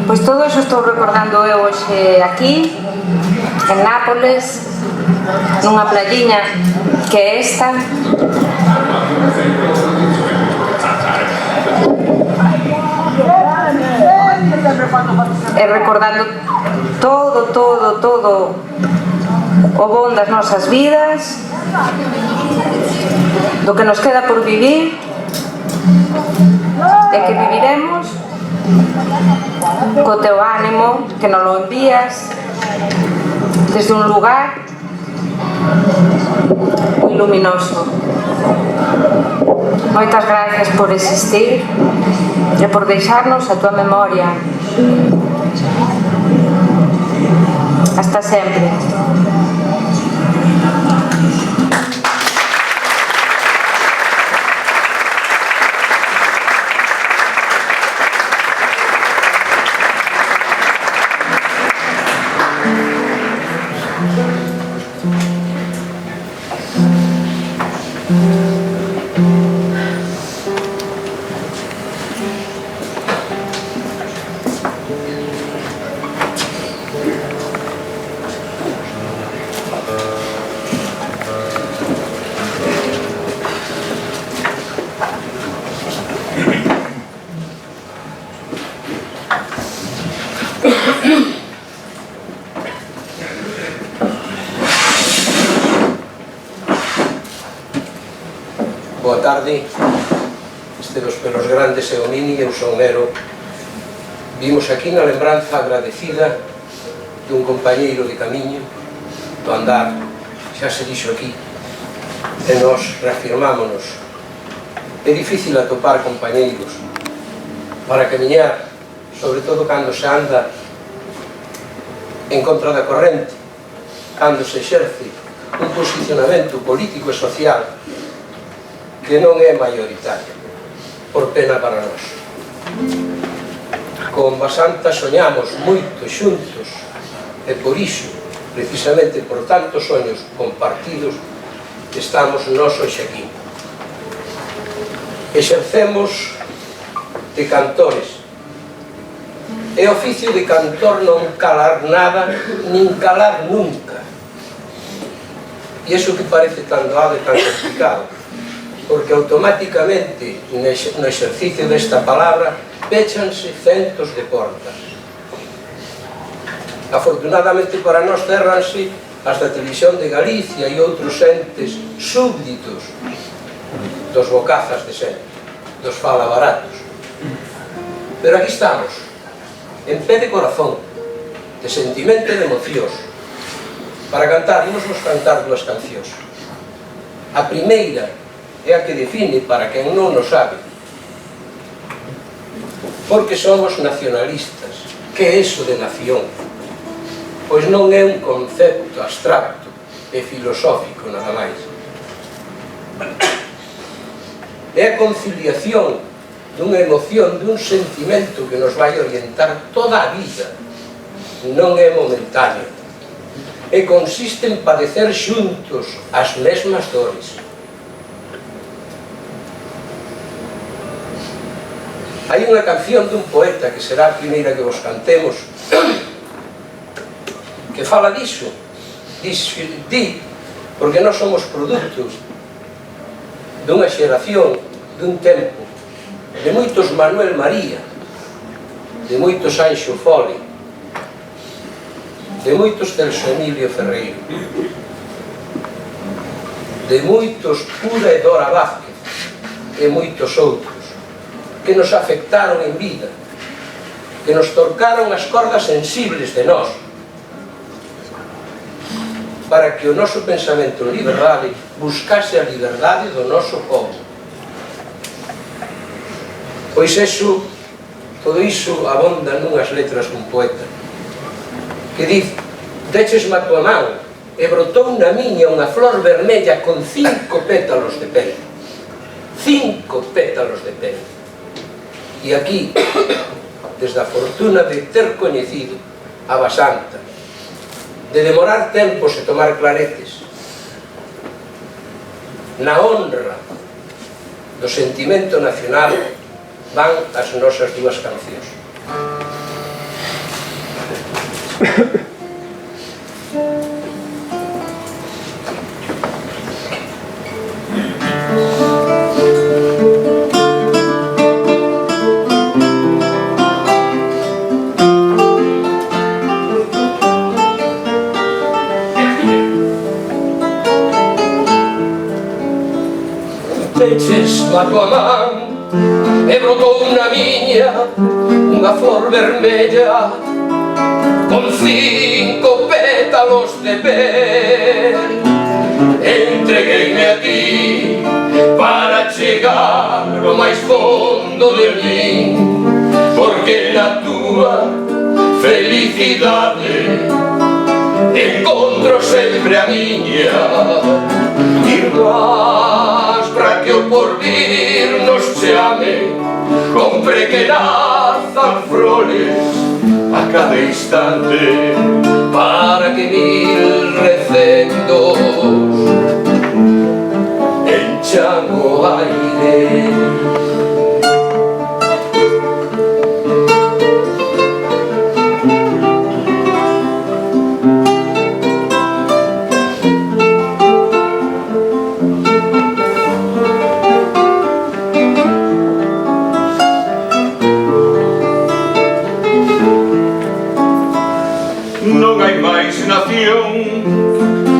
K: Pois todo iso estou recordando eu hoxe aquí, en Nápoles, nunha playiña que é esta. E recordando todo o bon das nosas vidas, do que nos queda por vivir e que viviremos, co teu ánimo que nos lo envías desde un lugar moi luminoso. Moitas gracias por existir e por deixarnos a tua memoria. Hasta sempre.
R: Boa tarde. Este dos pelos grandes é o Nini, eu son Nero. Vimos aquí na lembranza agradecida dun compañeiro de camiño, do andar, xa se dixo aquí, e nos reafirmámonos. É difícil atopar compañeiros para camiñar, sobre todo cando se anda en contra da corrente, cando se exerce un posicionamento político e social que non é maioritario, por pena para nós. Con Basanta soñamos moito xuntos e por iso, precisamente por tantos soños compartidos, estamos nós hoxe aquí. Exercemos de cantores. É oficio de cantor non calar nada, nin calar nunca. E iso que parece tan doado e tan complicado, porque automáticamente no exercicio desta palabra péchanse centos de portas. Afortunadamente para nós cerranse as da Televisión de Galicia e outros entes súbditos dos bocazas de sempre, dos falabaratos. Pero aquí estamos, en pé de corazón, de sentimento e de emocións, para cantar. Imos cantar dúas cancións. A primeira é a que define, para quen non o sabe, porque somos nacionalistas. Que é iso de nación? Pois non é un concepto abstracto e filosófico nada máis. É a conciliación dunha emoción, dun sentimento que nos vai orientar toda a vida, non é momentáneo, e consiste en padecer xuntos as mesmas dores. Hai unha canción dun poeta que será a primeira que vos cantemos que fala diso, di, porque nós somos produtos dunha xeración, dun tempo, de moitos Manuel María, de moitos Anxo Fole, de moitos Celso Emilio Ferreiro, de moitos Pura e Dora Vázquez, e moitos outros, que nos afectaron en vida, que nos torcaron as cordas sensibles de nós, para que o noso pensamento en liberdade buscase a liberdade do noso povo. Pois todo iso abonda nunhas letras dun poeta que diz: déchesme a tua man e brotou na miña unha flor vermella con 5 pétalos de pel. 5 pétalos de pel. E aquí, desde a fortuna de ter coñecido a Basanta, de demorar tempos e tomar claretes, na honra do sentimento nacional, van as nosas dúas cancións. Deches a tua man e brotou na miña unha flor vermella con 5 pétalos de pel. Entregueime a ti para chegar ao máis fondo de min, porque na tua felicidade encontro sempre a miña. Irmás, para que o porvir nos chame, compre que nazan flores a cada instante, para que 1000 recendos enchan o aire.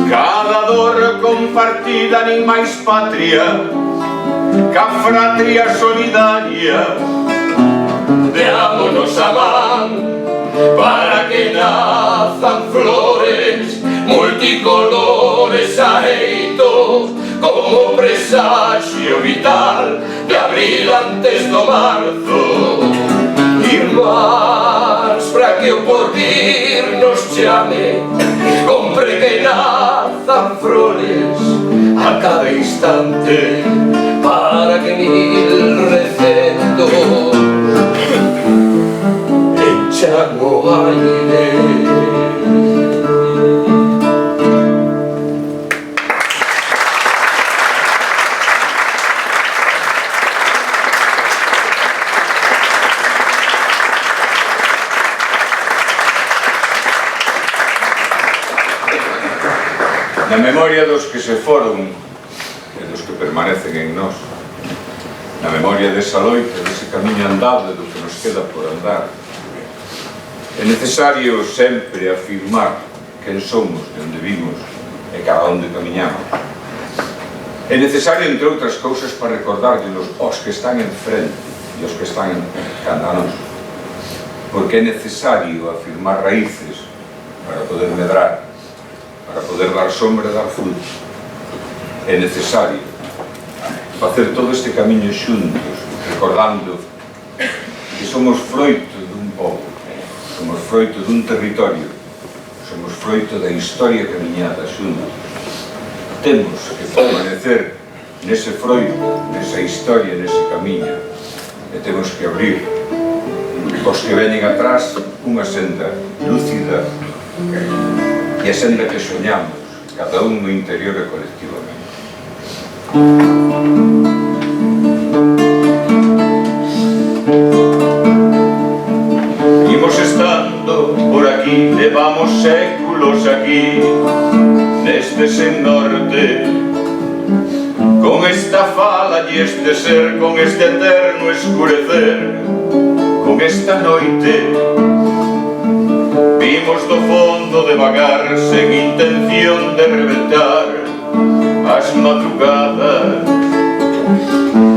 S: Cada dor compartida nin máis patria ca fratria solidaria. Deámonos a man para que nazan flores multicolores aeito, como presaxio vital de abril antes do marzo. Irmás, para que o porvir nos chame, compre que nazan flores a cada instante, para que 1000 recendos enchan o aire.
T: Na memoria dos que se foron e dos que permanecen en nós, na memoria desa loita, dese camiño andado e do que nos queda por andar, é necesario sempre afirmar quen somos, de onde vimos e cada onde camiñamos. É necesario, entre outras cousas, para recordárllos aos que están en frente e aos que están canda nós, porque é necesario afirmar raíces para poder medrar, para poder dar sombra e dar fruto. É necesario facer todo este camiño xuntos, recordando que somos froito dun pobo, somos froito dun territorio, somos froito da historia camiñada xuntos. Temos que permanecer nese froito, nesa historia, nese camiño, e temos que abrir os que veñen atrás unha senda lúcida e a senda que soñamos, cada un no interior e colectivamente. Imos estando por aquí, levamos séculos aquí, neste sen norte, con esta fala e este ser, con este eterno escurecer, con esta noite. Vimos do fondo devagar, sen intención de reventar as madrugadas,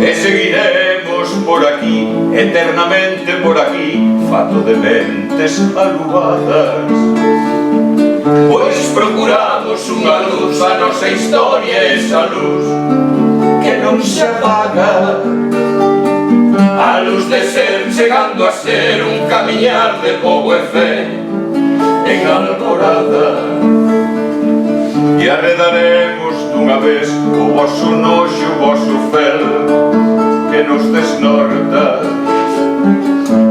T: e seguiremos por aquí, eternamente por aquí, fato de mentes alubadas. Pois procuramos unha luz, a nosa historia, esa luz que non se apaga, a luz de ser, chegando a ser un camiñar de pobo e fe en alborada. E arredaremos dunha vez o voso noxo, o voso fel que nos desnorta,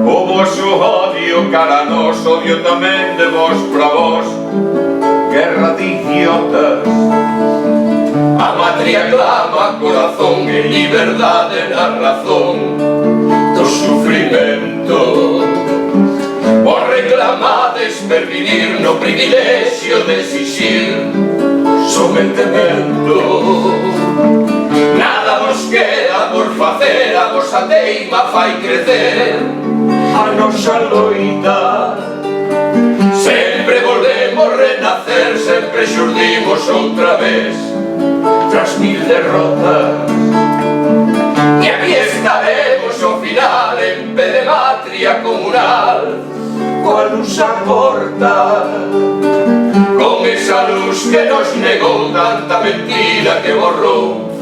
T: o voso odio cara a nós, odio tamén de vos pra vos, guerra de idiotas. A matria clama corazón e liberdade na razón do sufrimento. Vos reclamades pervivir no privilexio de exixir sometemento. Nada vos queda por facer, a vosa teima fai crecer a nosa loita. Sempre volvemos renacer, sempre xurdimos outra vez tras mil derrotas. E aquí estaremos ao final en pé de matria comunal, coa luz a porta, con esa luz que nos negou tanta mentira que borrou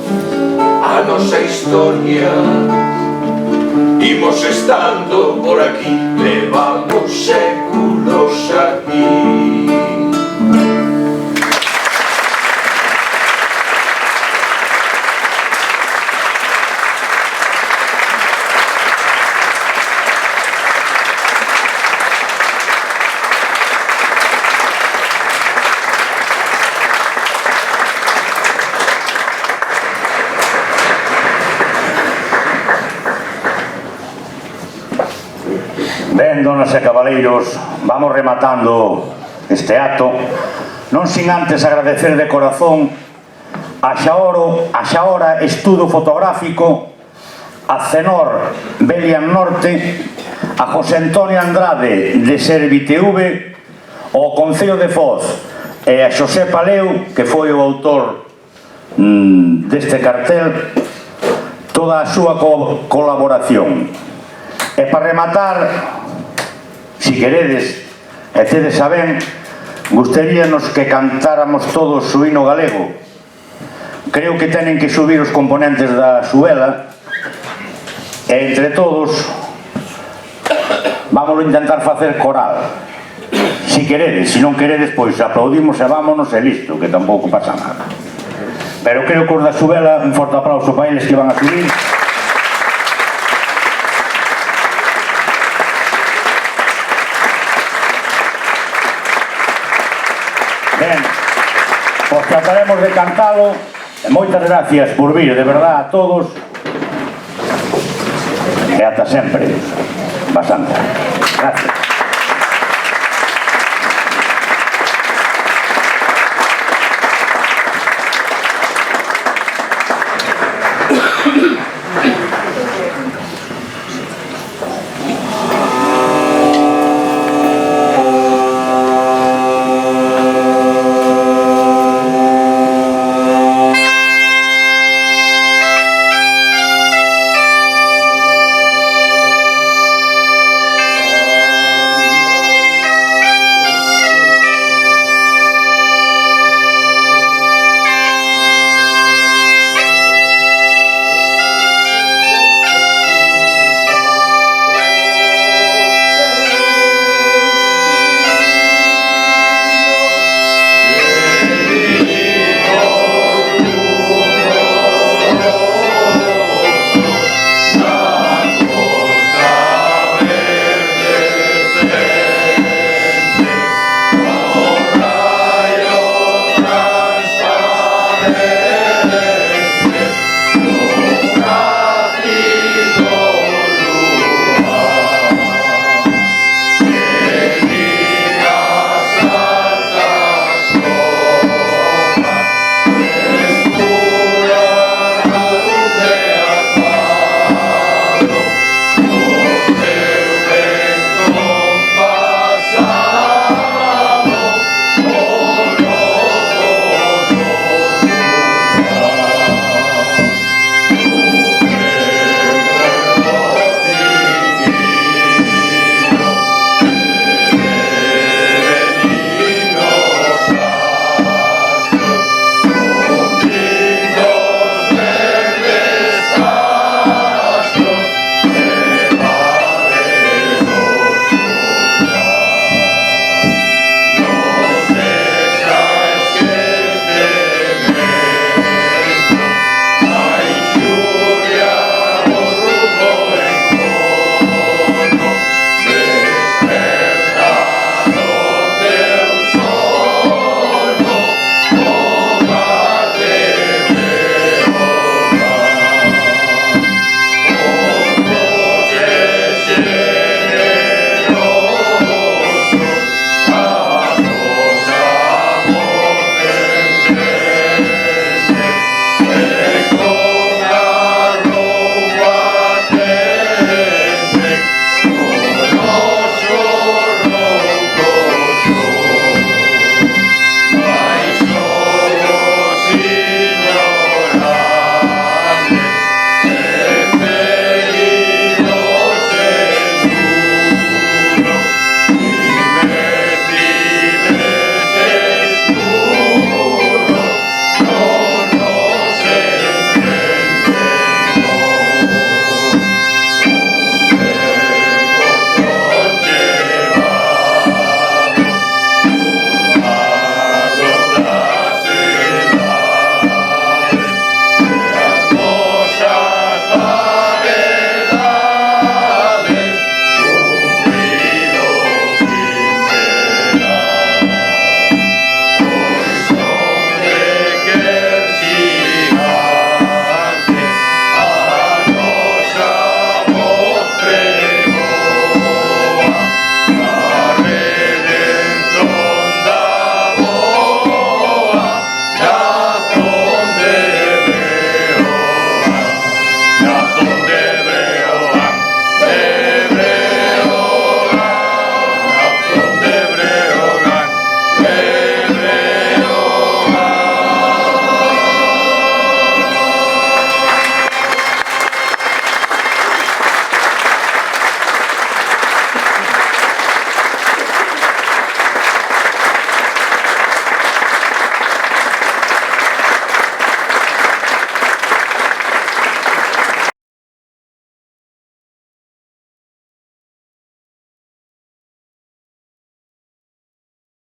T: a nosa historia. Imos estando por aquí, levamos séculos aquí.
B: Ben, donas e cabaleiros, vamos rematando este acto, non sin antes agradecer de corazón a Xaora Estudo Fotográfico, a Cenor Belian Norte, a José Antonio Andrade de ServiTV, ao Concello de Foz e a Xosé Paleu, que foi o autor deste cartel, toda a súa colaboración. E para rematar, si queredes, e tedes a ben, gustaríanos que cantáramos todos o hino galego. Creo que tenen que subir os componentes da suela e entre todos vámoslo intentar facer coral. Si queredes, si non queredes, pois aplaudimos e vámonos e listo, que tampouco pasa nada. Pero creo que os da suela, un forte aplauso para eles que van a subir. Ben, pois trataremos de cantalo. Moitas gracias por vir, de verdad, a todos. E ata sempre.